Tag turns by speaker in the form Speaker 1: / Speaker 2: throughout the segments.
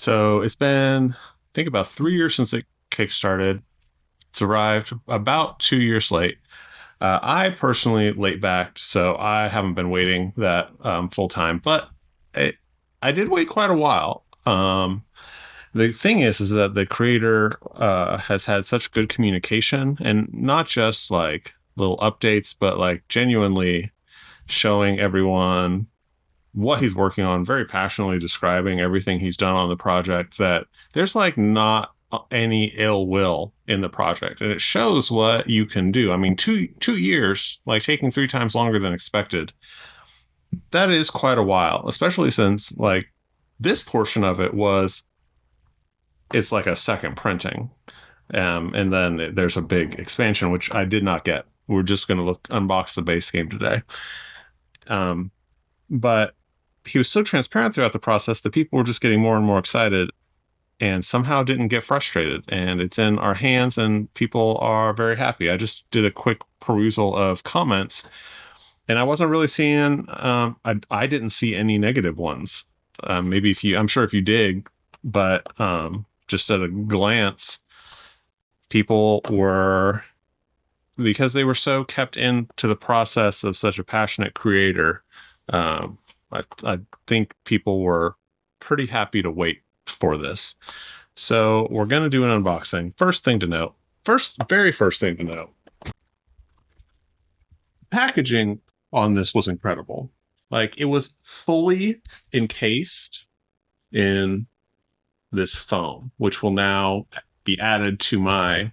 Speaker 1: So it's been, I think, about 3 years since it kickstarted. It's arrived about 2 years late. I personally late backed, so I haven't been waiting that full time, but it, I did wait quite a while. The thing is that the creator has had such good communication, and not just like little updates, but like genuinely showing everyone what he's working on, very passionately describing everything he's done on the project, that there's like not any ill will in the project, and it shows what you can do. I mean, two years, like taking 3 times longer than expected, that is quite a while, especially since like this portion of it was it's like a second printing, and then there's a big expansion which I did not get. We're just going to unbox the base game today. um, but he was so transparent throughout the process that people were just getting more and more excited and somehow didn't get frustrated. And it's in our hands and people are very happy. I just did a quick perusal of comments and I wasn't really seeing, I didn't see any negative ones. Maybe I'm sure if you dig, but just at a glance, people were, because they were so kept into the process of such a passionate creator. I think people were pretty happy to wait for this. So we're going to do an unboxing. Very first thing to note, packaging on this was incredible. Like, it was fully encased in this foam, which will now be added to my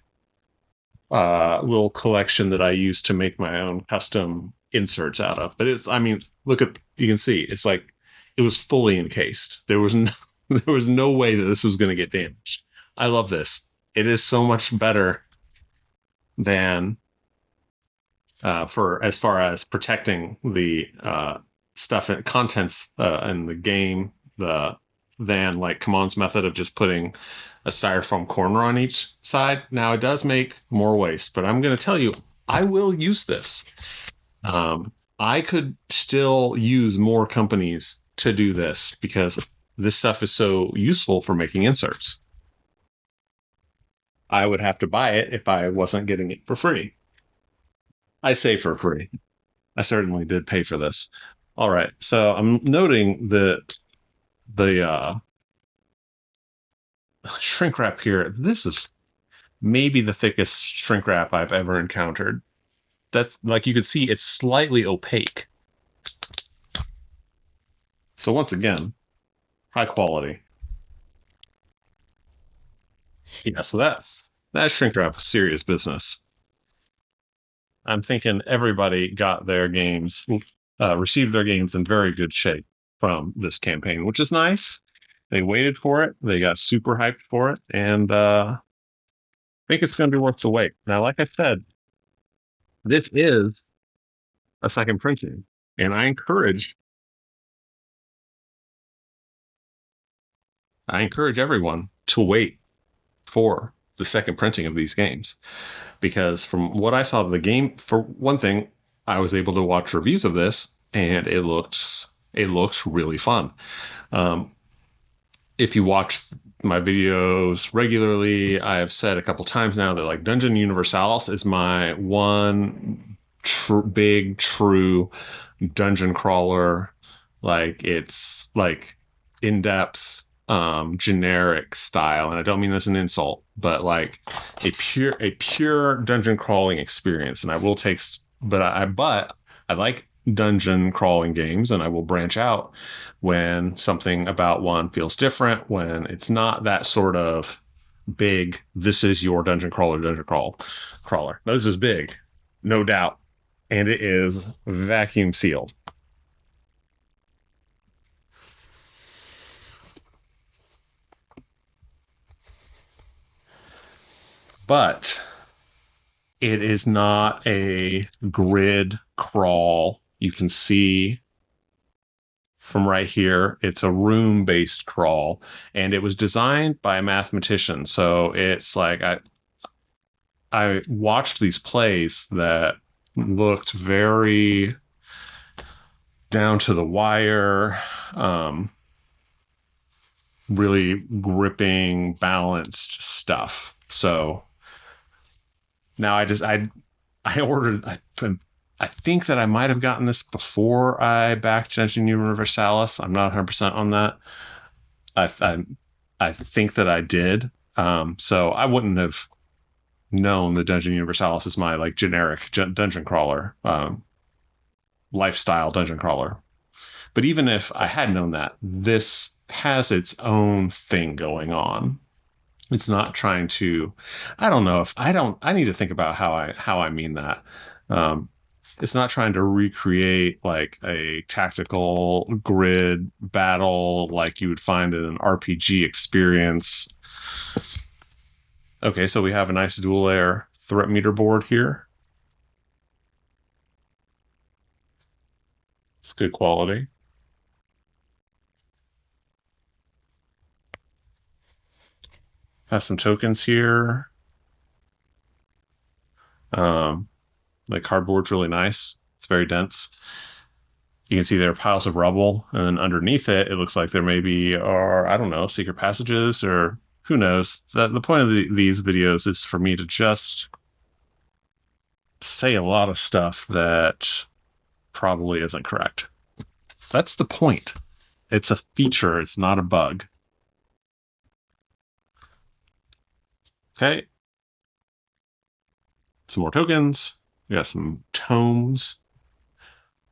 Speaker 1: little collection that I use to make my own custom inserts out of. But it's, I mean, you can see it's like it was fully encased. There was no, there was no way that this was going to get damaged. I love this. It is so much better than for as far as protecting the stuff and contents in the game, than like Kamon's method of just putting a styrofoam corner on each side. Now, it does make more waste, but I'm going to tell you, I will use this. I could still use more companies to do this because this stuff is so useful for making inserts. I would have to buy it if I wasn't getting it for free. I say for free. I certainly did pay for this. All right, so I'm noting that the shrink wrap here, this is maybe the thickest shrink wrap I've ever encountered. That's, like, you can see it's slightly opaque. So once again, high quality. Yeah, so that shrink wrap is serious business. I'm thinking everybody got their games, received their games in very good shape from this campaign, which is nice. They waited for it. They got super hyped for it, and I think it's going to be worth the wait. Now, like I said, this is a second printing, and I encourage everyone to wait for the second printing of these games, because from what I saw of the game, for one thing, I was able to watch reviews of this, and it looks really fun. Um, if you watch my videos regularly, I have said a couple times now that like Dungeon Universalis is my one big true dungeon crawler. Like, it's like in depth, generic style, and I don't mean this as an insult, but like a pure dungeon crawling experience. And I will take, but I like dungeon crawling games, and I will branch out when something about one feels different, when it's not that sort of big, this is your dungeon crawler. Now, this is big, no doubt, and it is vacuum sealed. But it is not a grid crawl. You can see from right here, it's a room-based crawl, and it was designed by a mathematician. So it's like I watched these plays that looked very down to the wire. really gripping, balanced stuff. So now I ordered. I think that I might have gotten this before I backed Dungeon Universalis. I'm not 100% on that. I I think that I did. So I wouldn't have known the Dungeon Universalis is my like generic dungeon crawler, lifestyle dungeon crawler. But even if I had known that, this has its own thing going on. It's not trying to. I don't know if I don't. I need to think about how I mean that. Um, it's not trying to recreate like a tactical grid battle like you would find in an RPG experience. Okay, so we have a nice dual layer threat meter board here. It's good quality. Has some tokens here. Um, the cardboard's really nice. It's very dense. You can see there are piles of rubble, and then underneath it, it looks like there maybe are, I don't know, secret passages or who knows. The point of these videos is for me to just say a lot of stuff that probably isn't correct. That's the point. It's a feature, it's not a bug. Okay. Some more tokens. We got some tomes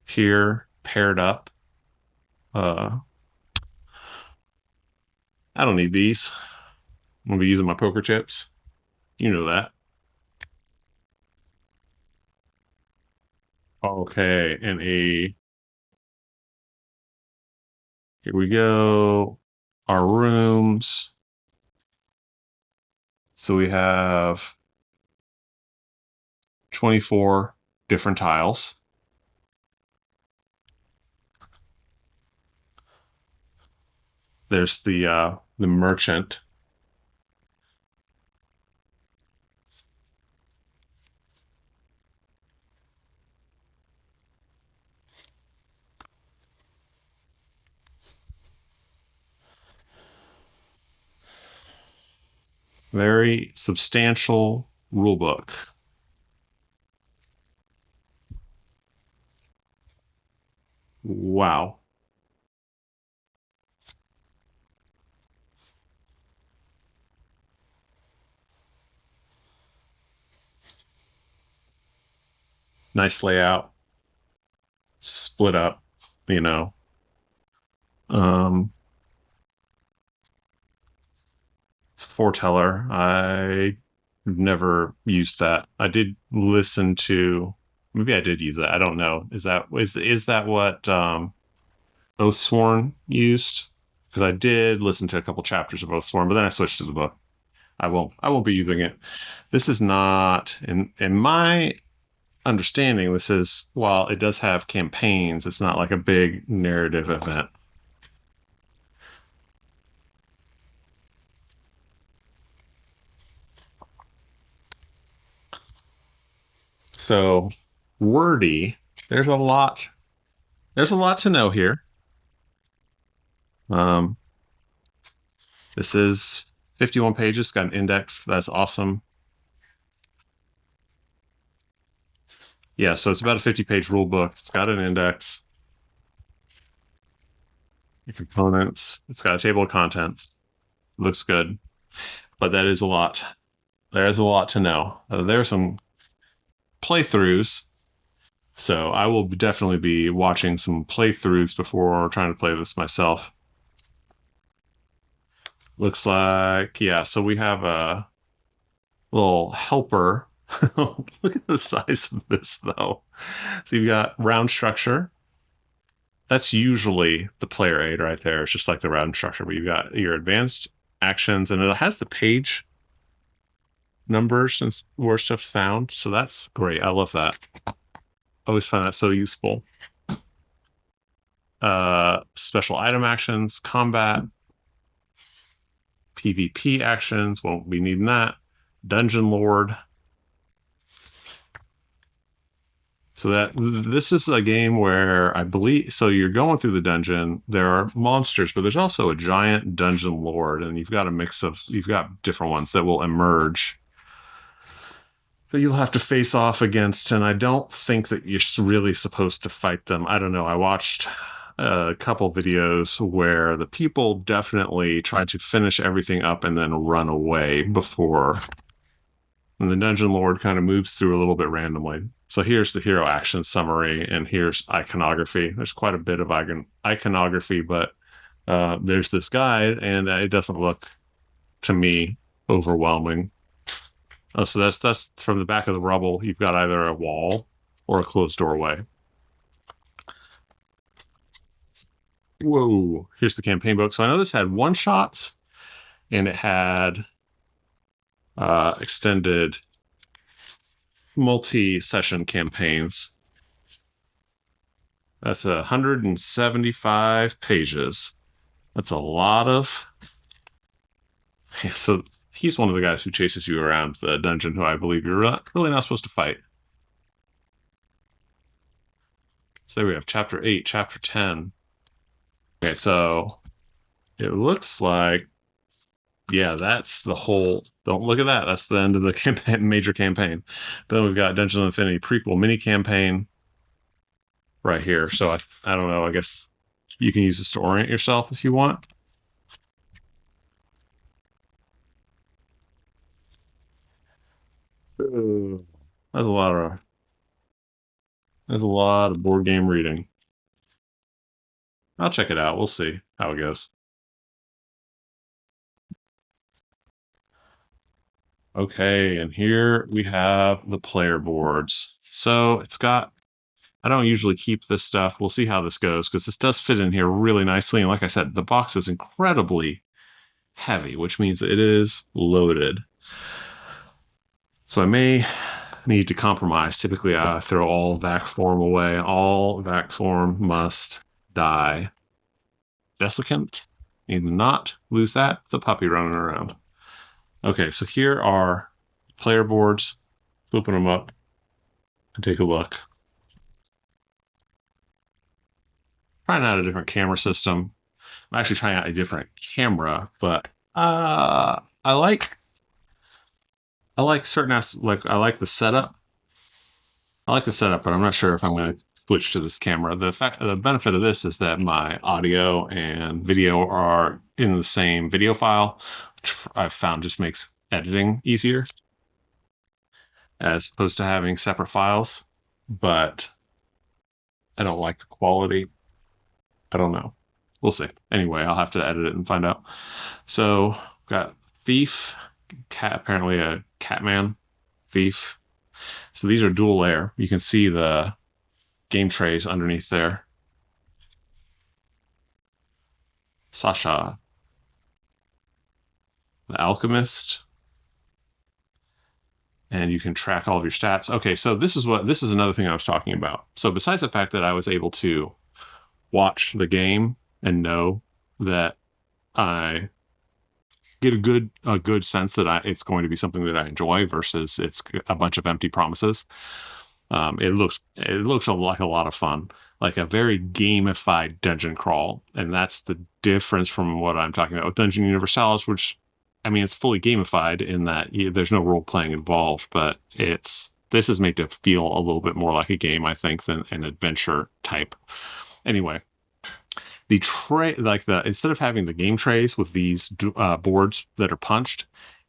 Speaker 1: here paired up. I don't need these. I'm gonna be using my poker chips. You know that. Okay, and here we go. Our rooms. So we have 24 different tiles. There's the merchant. Very substantial rule book. Wow. Nice layout. Split up, you know. Um, Foreteller. I never used that. I did listen to. Maybe I did use that. I don't know. Is that what Oathsworn used? Because I did listen to a couple chapters of Oathsworn, but then I switched to the book. I won't be using it. This is not in my understanding. This is while it does have campaigns, it's not like a big narrative event. So wordy. There's a lot. There's a lot to know here. Um, this is 51 pages. Got an index. That's awesome. Yeah, so it's about a 50-page rule book. It's got an index, components. It's got a table of contents. Looks good, but that is a lot. There is a lot to know. There's some playthroughs, so I will definitely be watching some playthroughs before trying to play this myself. Looks like, yeah, so we have a little helper. Look at the size of this, though. So you've got round structure. That's usually the player aid right there. It's just like the round structure, but you've got your advanced actions, and it has the page numbers and where stuff's found. So that's great. I love that. I always find that so useful. Special item actions, combat, PvP actions. Won't be needing that. Dungeon Lord. So that this is a game where I believe so you're going through the dungeon. There are monsters, but there's also a giant dungeon lord, and you've got different ones that will emerge that you'll have to face off against. And I don't think that you're really supposed to fight them. I don't know. I watched a couple videos where the people definitely try to finish everything up and then run away before. And the dungeon lord kind of moves through a little bit randomly. So here's the hero action summary, and here's iconography. There's quite a bit of iconography, but there's this guide, and it doesn't look to me overwhelming. Oh, so that's from the back of the rubble. You've got either a wall or a closed doorway. Whoa! Here's the campaign book. So I know this had one shots, and it had extended multi-session campaigns. That's 175 pages. That's a lot of. Yeah, so he's one of the guys who chases you around the dungeon, who I believe you're really not supposed to fight. So we have chapter 8, chapter 10. Okay, so it looks like, yeah, that's the whole. Don't look at that. That's the end of the campaign, major campaign. Then we've got Dungeon of Infinity prequel mini campaign right here. So I don't know. I guess you can use this to orient yourself if you want. That's a lot of. There's a lot of board game reading. I'll check it out. We'll see how it goes. Okay, and here we have the player boards. So it's got, I don't usually keep this stuff. We'll see how this goes because this does fit in here really nicely. And like I said, the box is incredibly heavy, which means it is loaded. So I may need to compromise. Typically, I throw all vac form away. All vac form must die. Desiccant. Need to not lose that. The puppy running around. Okay, so here are player boards. Let's open them up and take a look. Trying out a different camera system. I'm actually trying out a different camera, but I like certain aspects. Like I like the setup. But I'm not sure if I'm going to switch to this camera. The benefit of this is that my audio and video are in the same video file, which I've found just makes editing easier as opposed to having separate files. But I don't like the quality. I don't know. We'll see. Anyway, I'll have to edit it and find out. So got Thief, cat, apparently a Catman, Thief. So these are dual layer. You can see the game trays underneath there. Sasha, the Alchemist. And you can track all of your stats. Okay, so this is another thing I was talking about. So besides the fact that I was able to watch the game and know that I get a good sense that it's going to be something that I enjoy versus it's a bunch of empty promises. It looks like a lot of fun, like a very gamified dungeon crawl, and that's the difference from what I'm talking about with Dungeon Universalis, which, I mean, it's fully gamified in that there's no role playing involved, but this is made to feel a little bit more like a game, I think, than an adventure type. Anyway, the tray, instead of having the game trays with these boards that are punched,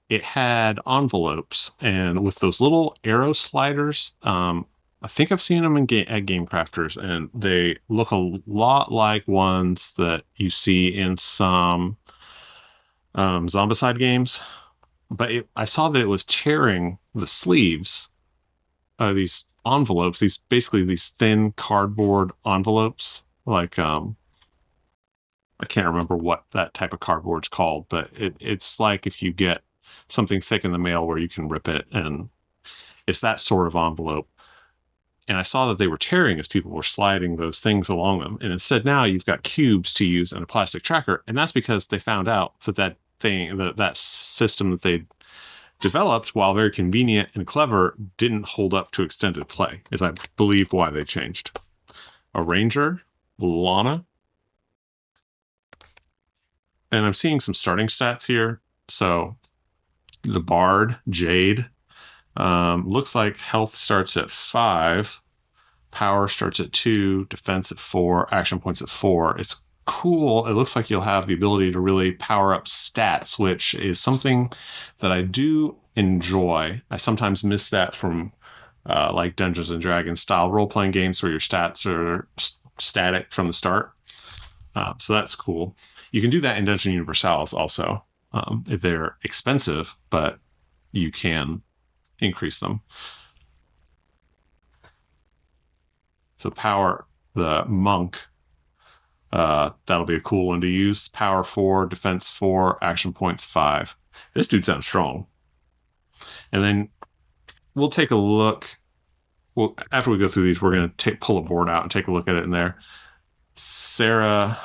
Speaker 1: it had envelopes, and with those little arrow sliders. I think I've seen them at Game Crafters, and they look a lot like ones that you see in some Zombicide games. But I saw that it was tearing the sleeves of these envelopes, these thin cardboard envelopes, like I can't remember what that type of cardboard's called, but it's like if you get something thick in the mail where you can rip it, and it's that sort of envelope. And I saw that they were tearing as people were sliding those things along them. And instead now you've got cubes to use in a plastic tracker. And that's because they found out that that system that they developed, while very convenient and clever, didn't hold up to extended play, is I believe why they changed. A ranger, Lana, and I'm seeing some starting stats here. So the bard, Jade, looks like health starts at 5, power starts at 2, defense at 4, action points at 4. It's cool. It looks like you'll have the ability to really power up stats, which is something that I do enjoy. I sometimes miss that from like Dungeons and Dragons style role-playing games where your stats are static from the start. So that's cool. You can do that in Dungeon Universals also. If they're expensive, but you can increase them. So power, the monk, that'll be a cool one to use. Power 4, defense 4, action points 5. This dude sounds strong. And then we'll take a look. Well, after we go through these, we're going to pull a board out and take a look at it in there. Sarah,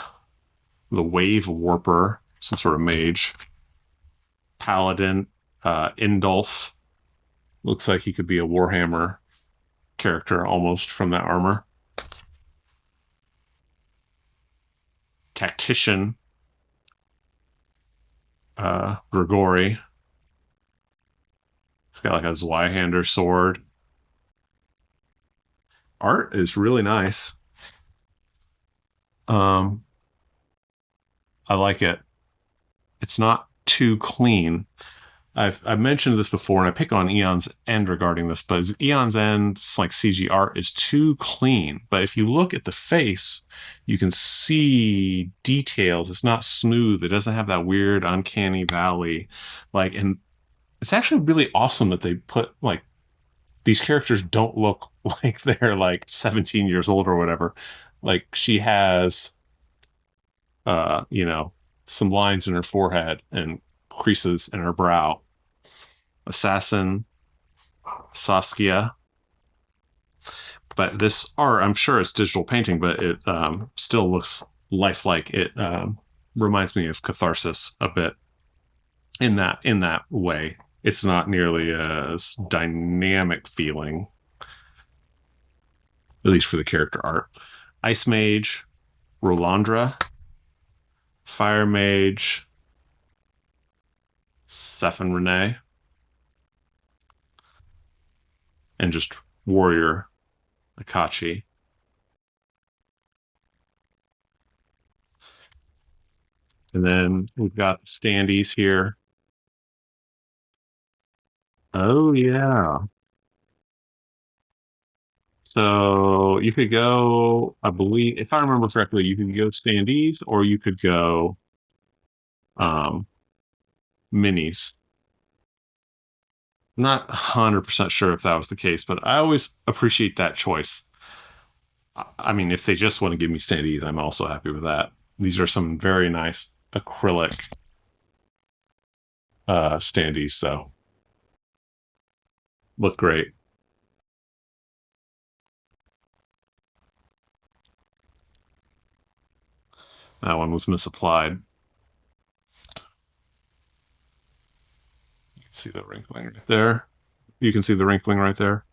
Speaker 1: the Wave Warper, some sort of mage. Paladin, Indulf. Looks like he could be a Warhammer character almost from that armor. Tactician, Grigori. He's got like a Zweihander sword. Art is really nice. I like it. It's not too clean. I've mentioned this before, and I pick on Eon's End regarding this, but Eon's End, like CG art, is too clean. But if you look at the face, you can see details. It's not smooth. It doesn't have that weird, uncanny valley. And it's actually really awesome that they put these characters don't look like they're like 17 years old or whatever. Like she has, some lines in her forehead and creases in her brow. Assassin, Saskia. But this art, I'm sure it's digital painting, but it still looks lifelike. It reminds me of Catharsis a bit in that way. It's not nearly as dynamic feeling, at least for the character art. Ice Mage, Rolandra, Fire Mage, Sephin Renee, and just Warrior Akachi. And then we've got the standees here. Oh, yeah. So you could go, I believe, if I remember correctly, you could go standees or you could go minis. Not 100% sure if that was the case, but I always appreciate that choice. I mean, if they just want to give me standees, I'm also happy with that. These are some very nice acrylic standees, though. Look great. That one was misapplied. You can see the wrinkling right there. You can see the wrinkling right there.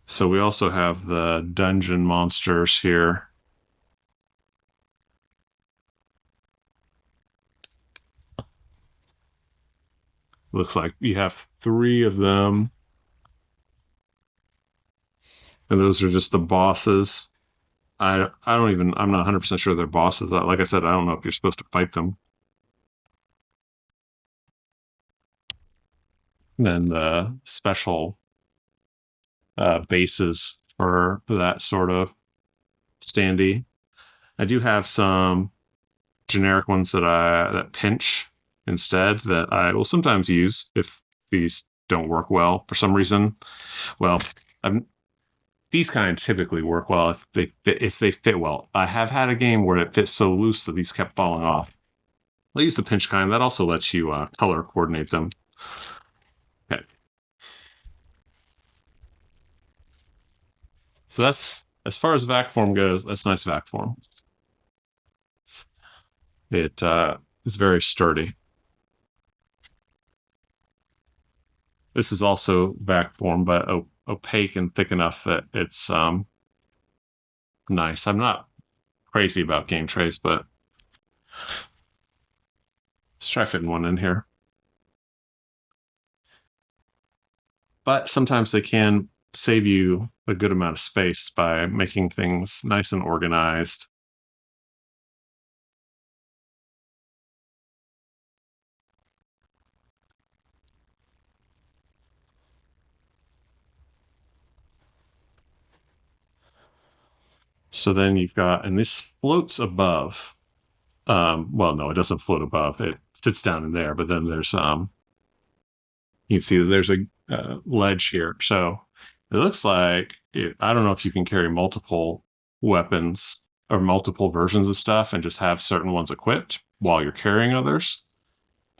Speaker 1: So we also have the dungeon monsters here. Looks like you have 3 of them. And those are just the bosses. I'm not 100% sure they're bosses. Like I said, I don't know if you're supposed to fight them. And then the special bases for that sort of standee. I do have some generic ones that pinch instead that I will sometimes use if these don't work well for some reason. Well, these kind typically work well if they fit well. I have had a game where it fits so loose that these kept falling off. I'll use the pinch kind. That also lets you color coordinate them. Okay. So that's, as far as vac form goes, that's nice vac form. It It's very sturdy. This is also back formed, but opaque and thick enough that it's nice. I'm not crazy about game trays, but let's try fitting one in here. But sometimes they can save you a good amount of space by making things nice and organized. So then you've got, and this floats above. Well, no, it doesn't float above. It sits down in there, but then there's you can see that there's a ledge here. So it looks like I don't know if you can carry multiple weapons or multiple versions of stuff and just have certain ones equipped while you're carrying others.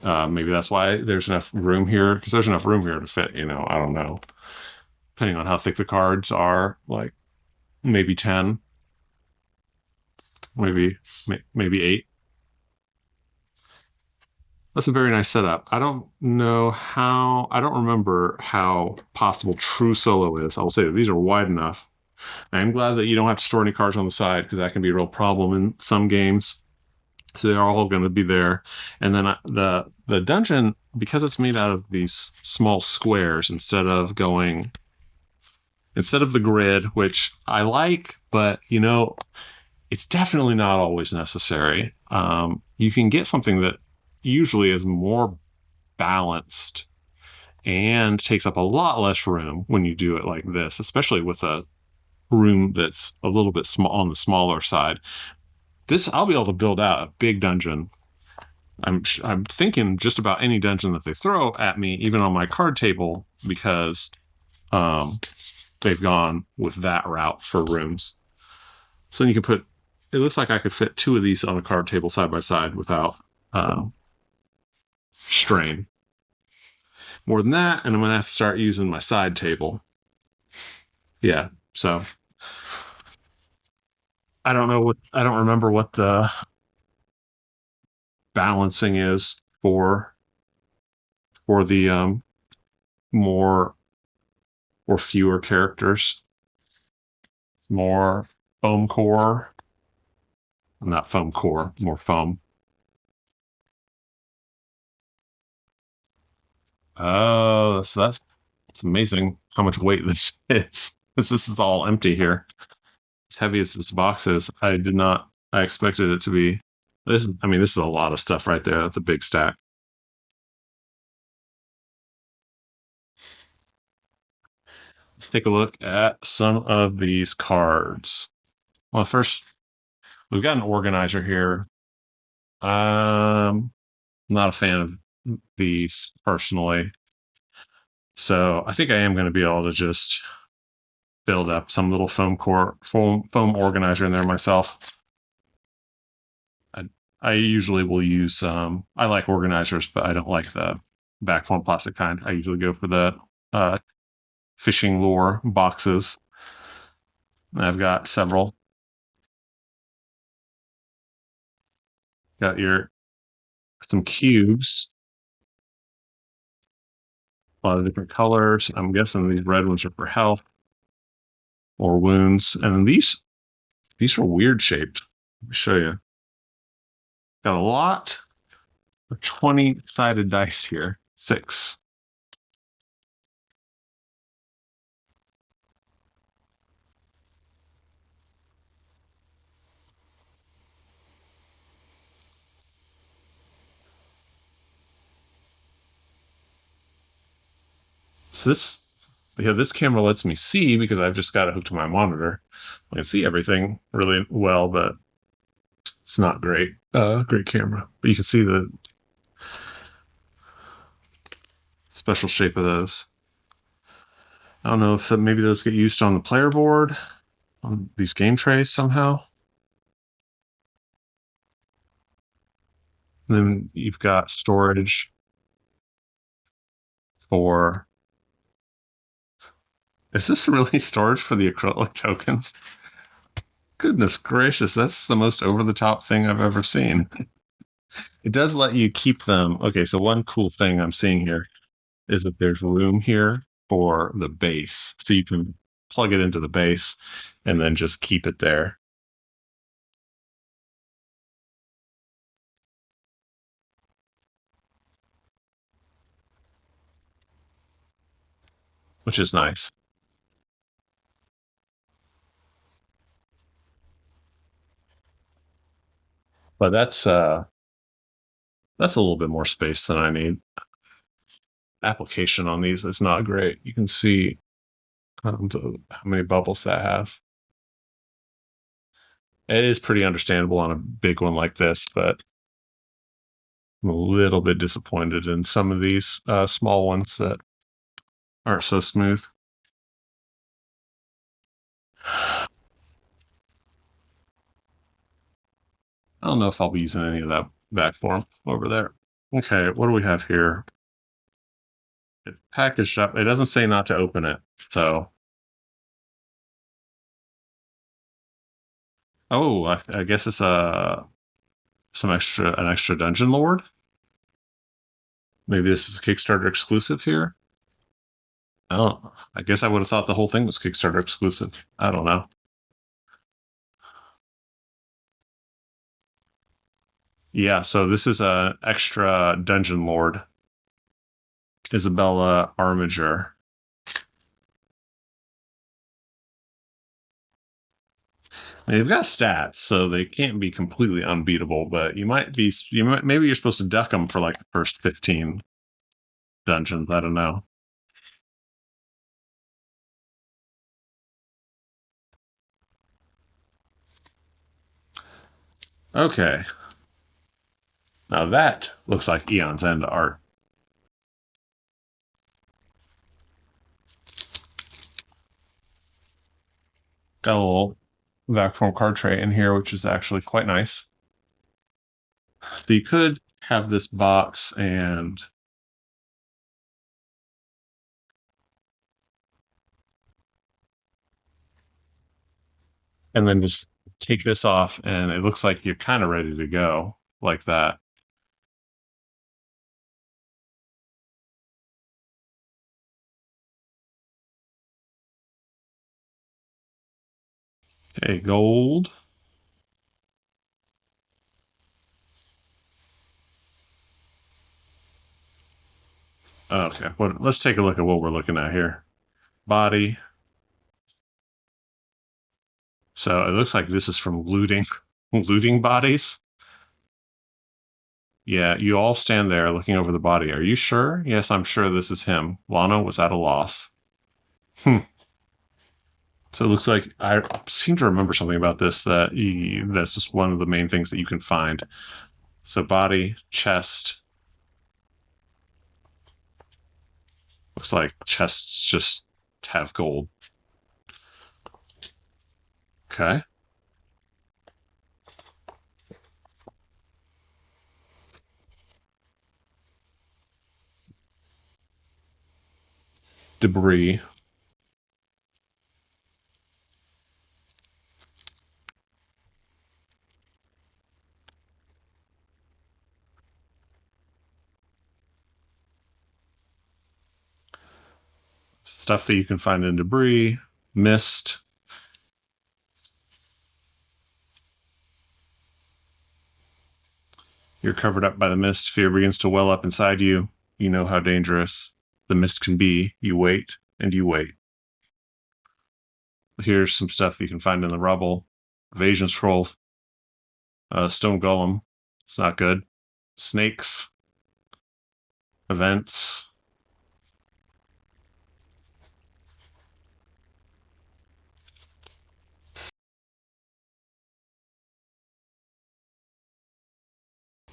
Speaker 1: Maybe that's why there's enough room here, because there's enough room here to fit. I don't know. Depending on how thick the cards are, like maybe 10, maybe 8. That's a very nice setup. I don't remember how possible true solo is. I will say that these are wide enough. I'm glad that you don't have to store any cards on the side, because that can be a real problem in some games. So they're all going to be there. And then the dungeon, because it's made out of these small squares instead of the grid, which I like, but it's definitely not always necessary. You can get something that usually is more balanced and takes up a lot less room when you do it like this, especially with a room that's a little bit small on the smaller side. I'll be able to build out a big dungeon. I'm thinking just about any dungeon that they throw at me, even on my card table, because um, they've gone with that route for rooms. So then you can put. It looks like I could fit 2 of these on a card table side by side without strain. More than that, and I'm gonna have to start using my side table. Yeah, so I don't remember what the balancing is for the more or fewer characters. More foam core, not foam core, more foam. Oh, so it's amazing how much weight this is. This is all empty here. As heavy as this box is, I expected it to be. This is a lot of stuff right there. That's a big stack. Let's take a look at some of these cards. Well, first, we've got an organizer here. Not a fan of these personally. So I think I am going to be able to just build up some little foam organizer in there myself. I usually will use I like organizers, but I don't like the back foam plastic kind. I usually go for the fishing lure boxes. I've got several. Got some cubes, a lot of different colors. I'm guessing these red ones are for health or wounds, and these are weird shaped. Let me show you. Got a lot of 20-sided dice here. 6. So this camera lets me see, because I've just got it hooked to my monitor. I can see everything really well, but it's not great. Great camera, but you can see the special shape of those. I don't know if maybe those get used on the player board on these game trays somehow. And then you've got storage for. Is this really storage for the acrylic tokens? Goodness gracious, that's the most over the top thing I've ever seen. It does let you keep them. Okay, so one cool thing I'm seeing here is that there's room here for the base. So you can plug it into the base and then just keep it there, which is nice. But that's a little bit more space than I need. Application on these is not great. You can see how many bubbles that has. It is pretty understandable on a big one like this, but I'm a little bit disappointed in some of these small ones that aren't so smooth. I don't know if I'll be using any of that back form over there. Okay, what do we have here? It's packaged up. It doesn't say not to open it. So, oh, I guess it's an extra dungeon lord. Maybe this is a Kickstarter exclusive here. Oh, I guess I would have thought the whole thing was Kickstarter exclusive. I don't know. Yeah, so this is a extra dungeon lord, Isabella Armiger. They've got stats, so they can't be completely unbeatable. But maybe you're supposed to duck them for like the first 15 dungeons. I don't know. Okay, now that looks like Eon's End art. Got a little vac card tray in here, which is actually quite nice. So you could have this box and then just take this off, and it looks like you're kind of ready to go like that. Okay, gold. Okay, let's take a look at what we're looking at here. Body. So it looks like this is from looting, looting bodies. Yeah, you all stand there looking over the body. Are you sure? Yes, I'm sure this is him. Lana was at a loss. Hmm. So it looks like I seem to remember something about this that's just one of the main things that you can find. So body, chest. Looks like chests just have gold. Okay. Debris. Stuff that you can find in debris. Mist. You're covered up by the mist. Fear begins to well up inside you. You know how dangerous the mist can be. You wait and you wait. Here's some stuff that you can find in the rubble. Evasion scrolls. Stone golem. It's not good. Snakes. Events.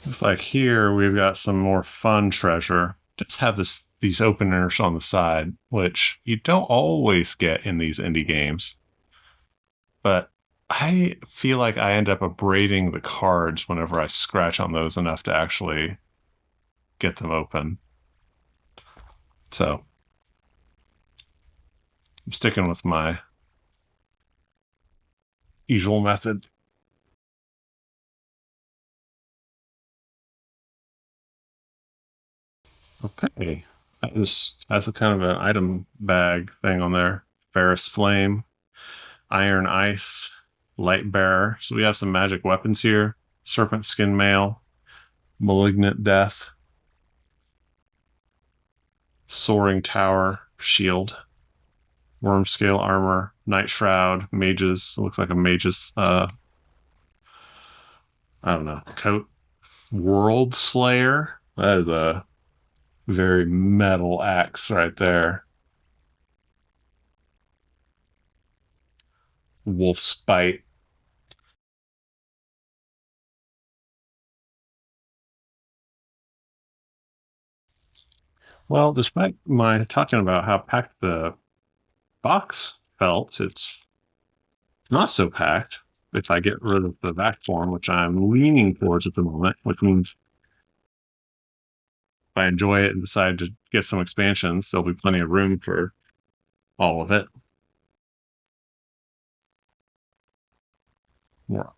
Speaker 1: Looks like here we've got some more fun treasure. Just have these openers on the side, which you don't always get in these indie games. But I feel like I end up abrading the cards whenever I scratch on those enough to actually get them open. So I'm sticking with my usual method. Okay. That is, that's a kind of an item bag thing on there. Ferrous Flame, Iron Ice, Light Bearer. So we have some magic weapons here. Serpent Skin Mail, Malignant Death, Soaring Tower, Shield, Worm Scale Armor, Night Shroud, Mages. It looks like a mage's, I don't know, coat. World Slayer. That is a very metal axe right there. Wolf's Bite. Well, despite my talking about how packed the box felt, it's not so packed. If I get rid of the vac form, which I'm leaning towards at the moment, which means if I enjoy it and decide to get some expansions, there'll be plenty of room for all of it. More.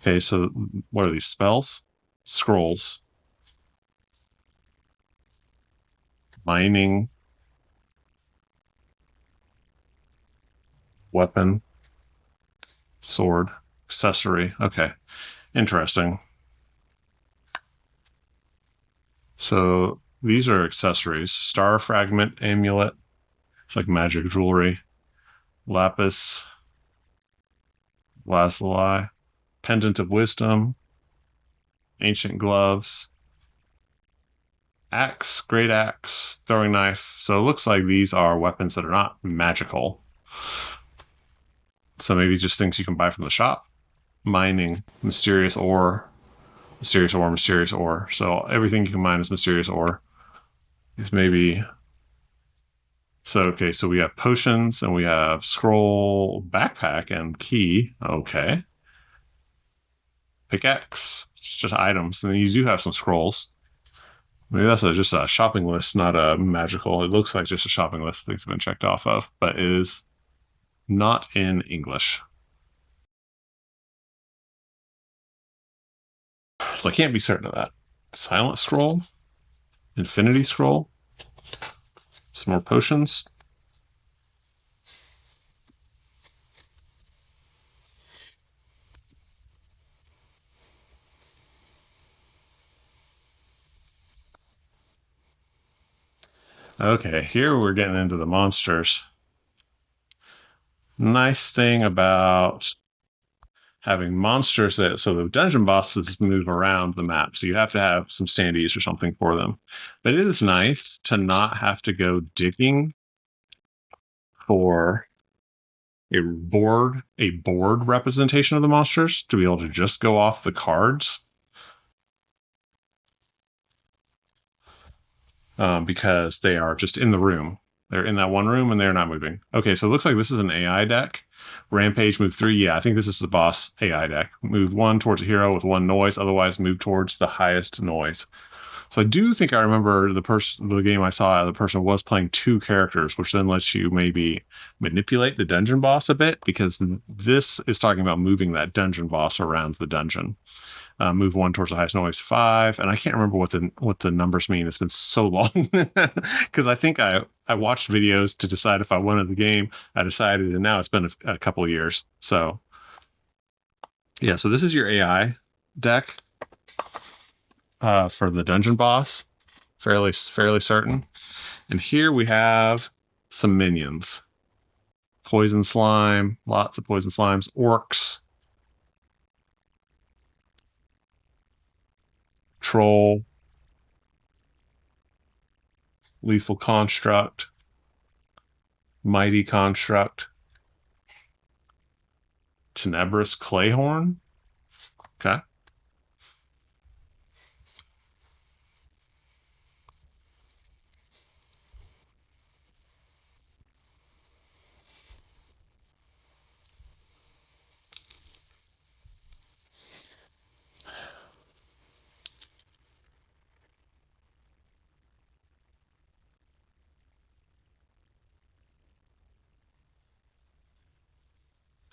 Speaker 1: Okay, so what are these spells? Scrolls, mining, weapon, sword, accessory. Okay, interesting. So these are accessories. Star fragment amulet. It's like magic jewelry. Lapis lazuli. Pendant of wisdom. Ancient gloves. Axe, great axe, throwing knife. So it looks like these are weapons that are not magical. So maybe just things you can buy from the shop. Mining, mysterious ore, mysterious ore, mysterious ore. So everything you can mine is mysterious ore. Is maybe. So okay, so we have potions and we have scroll, backpack, and key. Okay. Pickaxe. It's just items. And then you do have some scrolls. Maybe that's just a shopping list, not a magical. It looks like just a shopping list. Things have been checked off of, but it is not in English. So I can't be certain of that. Silent scroll, infinity scroll, some more potions. Okay, here we're getting into the monsters. Nice thing about having monsters that so the dungeon bosses move around the map, so you have to have some standees or something for them. But it is nice to not have to go digging for a board representation of the monsters, to be able to just go off the cards, because they are just in the room. They're in that one room and they're not moving. Okay, so it looks like this is an AI deck. Rampage, move 3. Yeah, I think this is the boss AI deck. Move 1 towards a hero with 1 noise, otherwise move towards the highest noise. So I do think I remember the game I saw, the person was playing 2 characters, which then lets you maybe manipulate the dungeon boss a bit, because this is talking about moving that dungeon boss around the dungeon. Move 1 towards the highest noise, 5, and I can't remember what the numbers mean. It's been so long because I think I watched videos to decide if I wanted the game. I decided, and now it's been a couple of years. So yeah, so this is your AI deck for the dungeon boss, fairly certain. And here we have some minions. Poison slime, lots of poison slimes, orcs, troll, lethal construct, mighty construct, tenebrous clayhorn. Okay.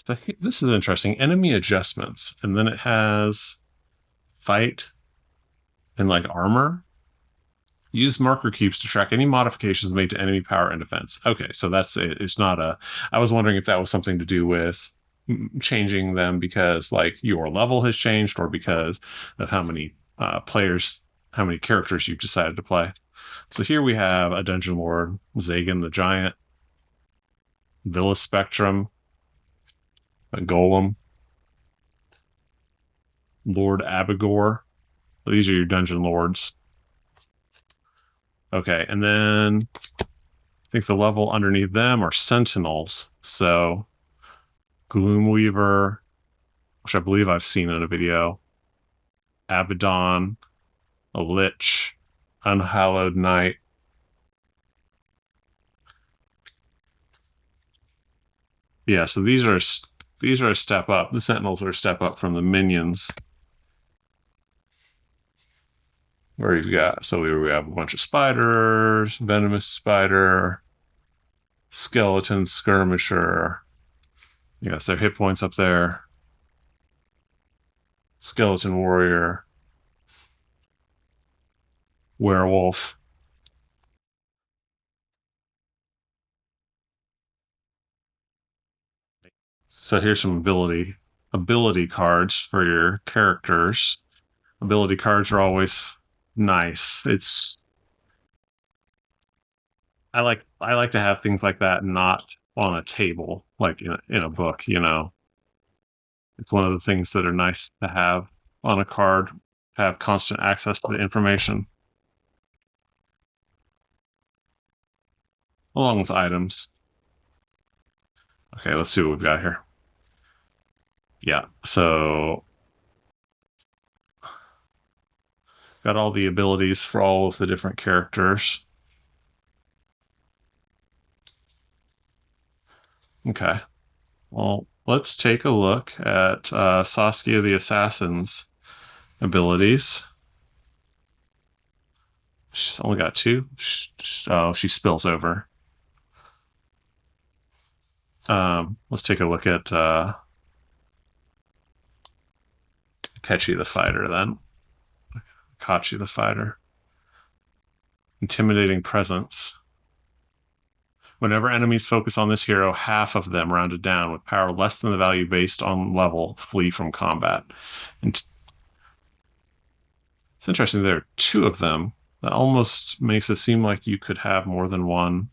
Speaker 1: So this is interesting. Enemy adjustments, and then it has fight and like armor. Use marker cubes to track any modifications made to enemy power and defense. Okay, so that's it. It's not a. I was wondering if that was something to do with changing them because like your level has changed, or because of how many players, how many characters you've decided to play. So here we have a dungeon lord, Zagan the Giant, Villa Spectrum, a Golem, Lord Abigor. These are your dungeon lords. Okay, and then I think the level underneath them are sentinels. So Gloomweaver, which I believe I've seen in a video, Abaddon, a Lich, Unhallowed Knight. Yeah, so these are a step up. The sentinels are a step up from the minions. Where you got, so we have a bunch of spiders, venomous spider, skeleton skirmisher. Yes, their hit points up there. Skeleton warrior, werewolf. So here's some ability cards for your characters. Ability cards are always nice. I like to have things like that not on a table, like in a book. It's one of the things that are nice to have on a card. Have constant access to the information along with items. Okay, let's see what we've got here. Yeah, so got all the abilities for all of the different characters. Okay. Well, let's take a look at Saskia the Assassin's abilities. She's only got two. Oh, she spills over. Let's take a look at Kechi the Fighter then. Kachi the Fighter. Intimidating Presence. Whenever enemies focus on this hero, half of them, rounded down, with power less than the value based on level, flee from combat. And it's interesting, there are two of them. That almost makes it seem like you could have more than one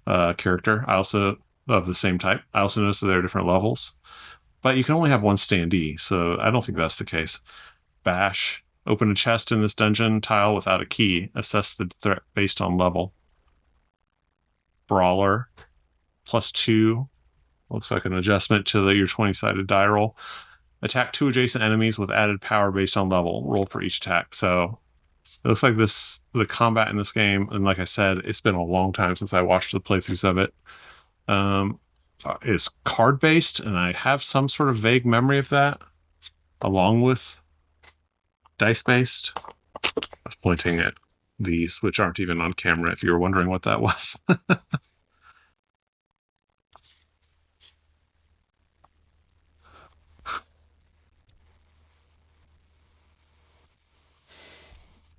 Speaker 1: character. I also, of the same type. I also noticed that there are different levels. But you can only have one standee, so I don't think that's the case. Bash. Open a chest in this dungeon tile without a key. Assess the threat based on level. Brawler. +2. Looks like an adjustment to your 20-sided die roll. Attack 2 adjacent enemies with added power based on level. Roll for each attack. So it looks like the combat in this game, and like I said, it's been a long time since I watched the playthroughs of it, is card-based, and I have some sort of vague memory of that, along with dice-based. I was pointing at these, which aren't even on camera, if you were wondering what that was.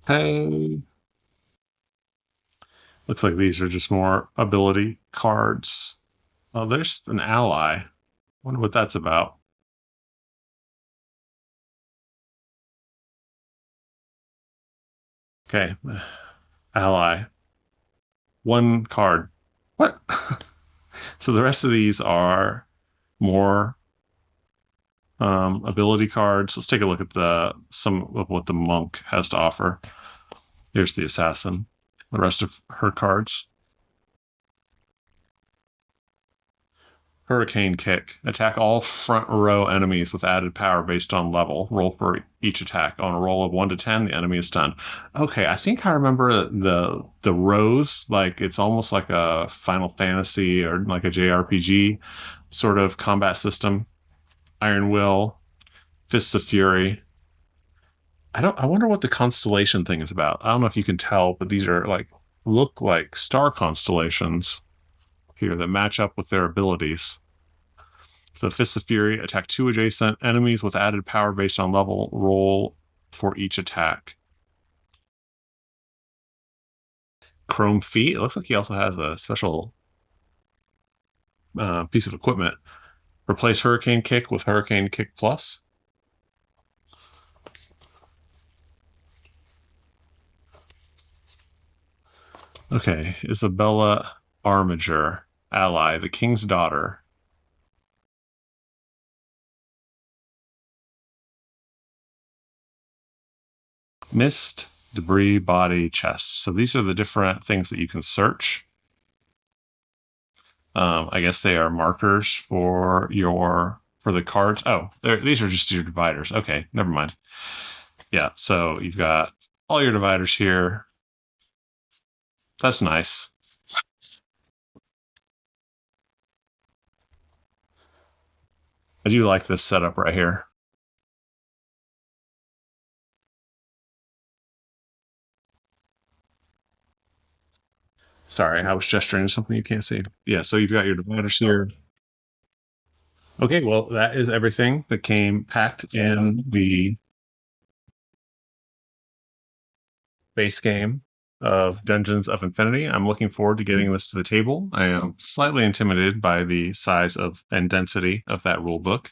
Speaker 1: Hey. Looks like these are just more ability cards. Oh, there's an ally. Wonder what that's about. Okay, ally. One card. What? So the rest of these are more ability cards. Let's take a look at some of what the monk has to offer. Here's the assassin. The rest of her cards. Hurricane Kick. Attack all front row enemies with added power based on level. Roll for each attack. On a roll of 1 to 10, the enemy is stunned. Okay, I think I remember the rows. Like it's almost like a Final Fantasy or like a JRPG sort of combat system. Iron Will, Fists of Fury. I wonder what the constellation thing is about. I don't know if you can tell, but these are look like star constellations here that match up with their abilities. So Fists of Fury, attack 2 adjacent enemies with added power based on level. Roll for each attack. chrome feet. It looks like he also has a special piece of equipment. Replace Hurricane Kick with Hurricane Kick Plus. Okay, Isabella Armiger, ally, the king's daughter. Mist, debris, body, chest. So these are the different things that you can search. I guess they are markers for the cards. Oh, these are just your dividers. Okay, never mind. Yeah, so you've got all your dividers here. That's nice. I do like this setup right here. Sorry, I was gesturing to something you can't see. Yeah, so you've got your dividers here. Okay, well, that is everything that came packed in the base game of Dungeons of Infinity. I'm looking forward to getting this to the table. I am slightly intimidated by the size of and density of that rule book,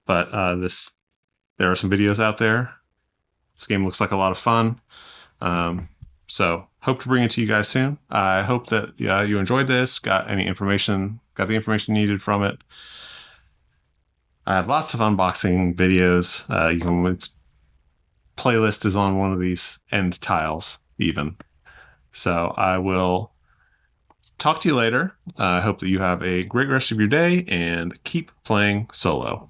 Speaker 1: but there are some videos out there. This game looks like a lot of fun. So hope to bring it to you guys soon. I hope that you enjoyed this, got the information needed from it. I have lots of unboxing videos. Its playlist is on one of these end tiles, even. So I will talk to you later. I hope that you have a great rest of your day and keep playing solo.